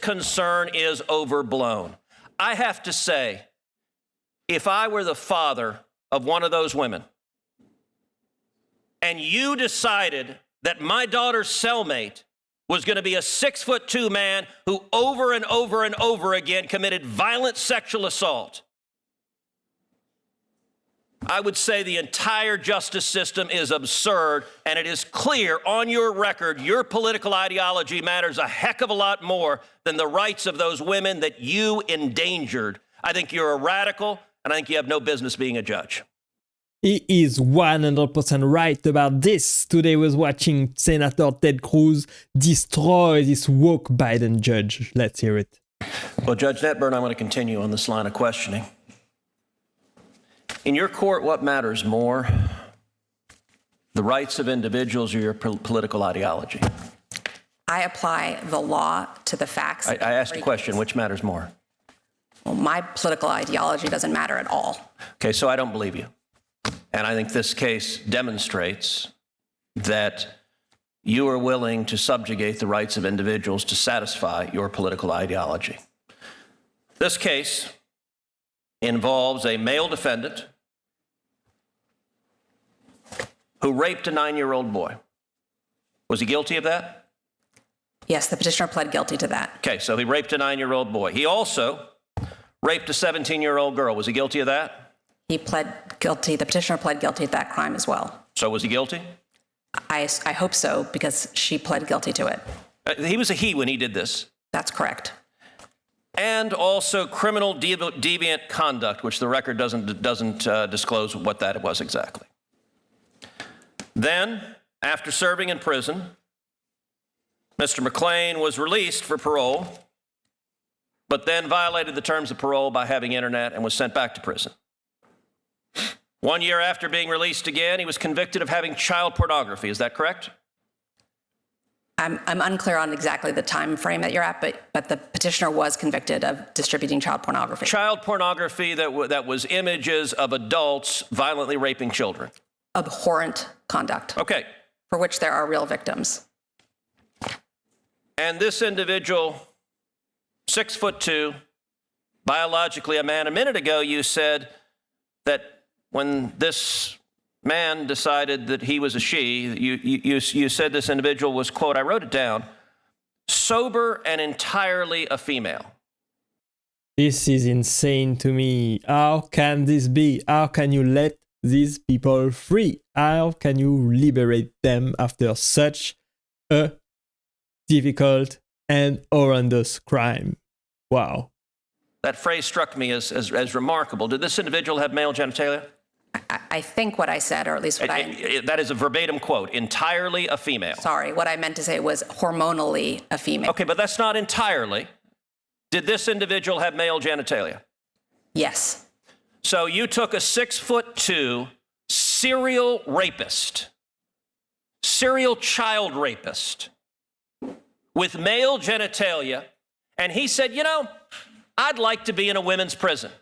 concern is overblown. I have to say, if I were the father of one of those women, and you decided that my daughter's cellmate was going to be a 6'2" man who over and over and over again committed violent sexual assault, I would say the entire justice system is absurd, and it is clear on your record your political ideology matters a heck of a lot more than the rights of those women that you endangered. I think you're a radical, and I think you have no business being a judge. He is 100% right about this. Today I was watching Senator Ted Cruz destroy this woke Biden judge. Let's hear it. Well, Judge Netburn, I want to continue on this line of questioning. In your court, what matters more, the rights of individuals or your political ideology? I apply the law to the facts. I asked a question, which matters more? Well, my political ideology doesn't matter at all. Okay, so I don't believe you. And I think this case demonstrates that you are willing to subjugate the rights of individuals to satisfy your political ideology. This case involves a male defendant who raped a 9-year-old boy. Was he guilty of that? Yes, the petitioner pled guilty to that. Okay, so he raped a 9-year-old boy. He also raped a 17-year-old girl. Was he guilty of that? He pled guilty. The petitioner pled guilty to that crime as well. So was he guilty? I hope so, because she pled guilty to it. He was a he when he did this. That's correct. And also criminal deviant conduct, which the record doesn't disclose what that was exactly. Then, after serving in prison, Mr. McClain was released for parole, but then violated the terms of parole by having internet and was sent back to prison. 1 year after being released again, he was convicted of having child pornography. Is that correct? I'm unclear on exactly the time frame that you're at, but the petitioner was convicted of distributing child pornography. Child pornography that was images of adults violently raping children. Abhorrent conduct. Okay. For which there are real victims. And this individual, 6'2", biologically a man. A minute ago, you said that when this man decided that he was a she, you said this individual was, quote, I wrote it down, sober and entirely a female. This is insane to me. How can this be? How can you let these people free? How can you liberate them after such a difficult and horrendous crime? Wow. That phrase struck me as remarkable. Did this individual have male genitalia? I think what I said, or at least what that is a verbatim quote, entirely a female. Sorry, what I meant to say was hormonally a female. Okay, but that's not entirely. Did this individual have male genitalia? Yes. So you took a 6'2" serial rapist, serial child rapist with male genitalia, and he said, you know, I'd like to be in a women's prison.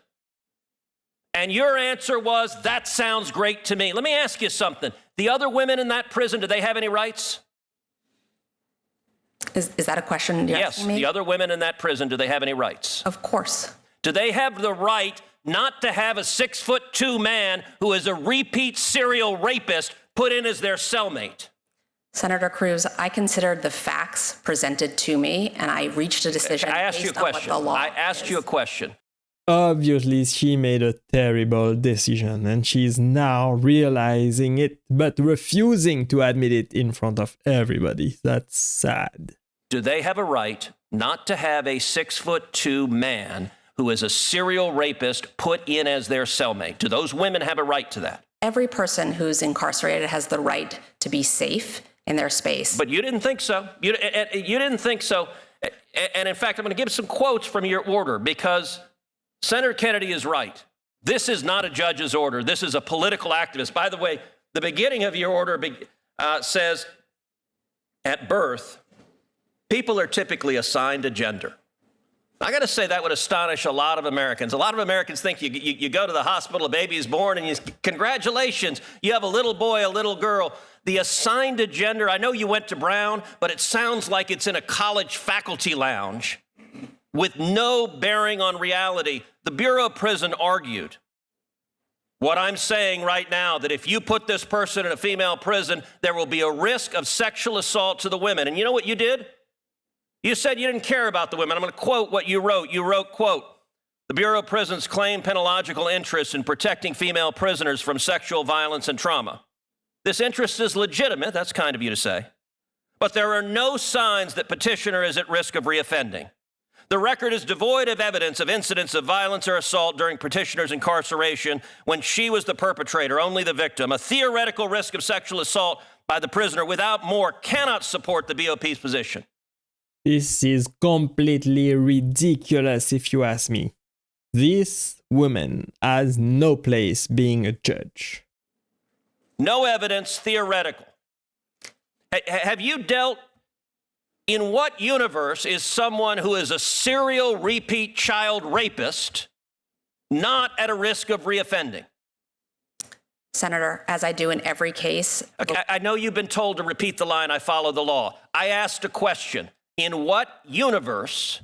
And your answer was, that sounds great to me. Let me ask you something. The other women in that prison, do they have any rights? Is that a question you're asking me? Yes, the other women in that prison, do they have any rights? Of course. Do they have the right not to have a 6'2" man who is a repeat serial rapist put in as their cellmate? Senator Cruz, I considered the facts presented to me, and I reached a decision based on what the law is. I asked you a question. Obviously, she made a terrible decision, and she's now realizing it, but refusing to admit it in front of everybody. That's sad. Do they have a right not to have a 6'2" man who is a serial rapist put in as their cellmate? Do those women have a right to that? Every person who's incarcerated has the right to be safe in their space. But you didn't think so. You didn't think so. And in fact, I'm going to give some quotes from your order, because Senator Kennedy is right. This is not a judge's order. This is a political activist. By the way, the beginning of your order says, at birth, people are typically assigned a gender. I got to say that would astonish a lot of Americans. A lot of Americans think you go to the hospital, a baby is born, and congratulations, you have a little boy, a little girl. The assigned a gender, I know you went to Brown, but it sounds like it's in a college faculty lounge. with no bearing on reality. The Bureau of Prison argued what I'm saying right now, that if you put this person in a female prison, there will be a risk of sexual assault to the women. And you know what you did? You said you didn't care about the women. I'm going to quote what you wrote. You wrote, quote, "The Bureau of Prisons claim penological interest in protecting female prisoners from sexual violence and trauma. This interest is legitimate," that's kind of you to say, "but there are no signs that petitioner is at risk of reoffending. The record is devoid of evidence of incidents of violence or assault during petitioner's incarceration when she was the perpetrator, only the victim. A theoretical risk of sexual assault by the prisoner without more cannot support the BOP's position." This is completely ridiculous if you ask me. This woman has no place being a judge. No evidence, theoretical. Have you dealt, in what universe is someone who is a serial repeat child rapist not at a risk of reoffending? Senator, as I do in every case. Okay, I know you've been told to repeat the line, "I follow the law." I asked a question. In what universe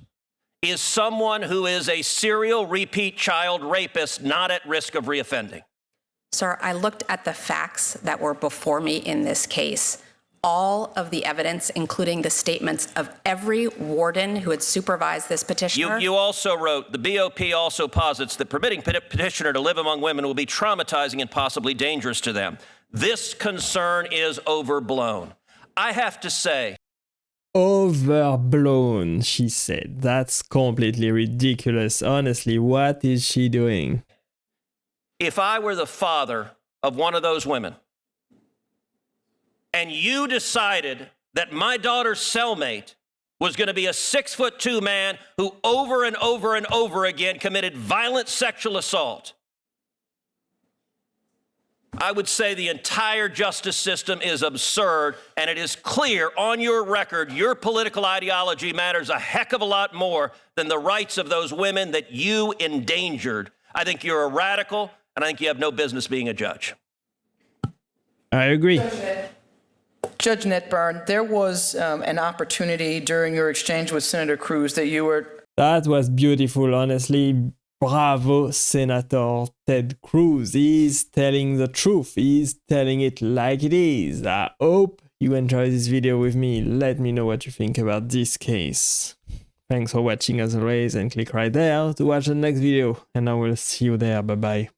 is someone who is a serial repeat child rapist not at risk of reoffending? Sir, I looked at the facts that were before me in this case. All of the evidence, including the statements of every warden who had supervised this petitioner. You also wrote, "The BOP also posits that permitting petitioner to live among women will be traumatizing and possibly dangerous to them. This concern is overblown." I have to say, Overblown, she said. That's completely ridiculous. Honestly, what is she doing? if I were the father of one of those women, and you decided that my daughter's cellmate was going to be a 6'2" man who over and over and over again committed violent sexual assault, I would say the entire justice system is absurd, and it is clear on your record your political ideology matters a heck of a lot more than the rights of those women that you endangered. I think you're a radical, and I think you have no business being a judge. I agree. Judge Netburn, there was an opportunity during your exchange with Senator Cruz that you were... That was beautiful, honestly. Bravo, Senator Ted Cruz. He's telling the truth. He's telling it like it is. I hope you enjoy this video with me. Let me know what you think about this case. Thanks for watching as always, and click right there to watch the next video. And I will see you there. Bye-bye.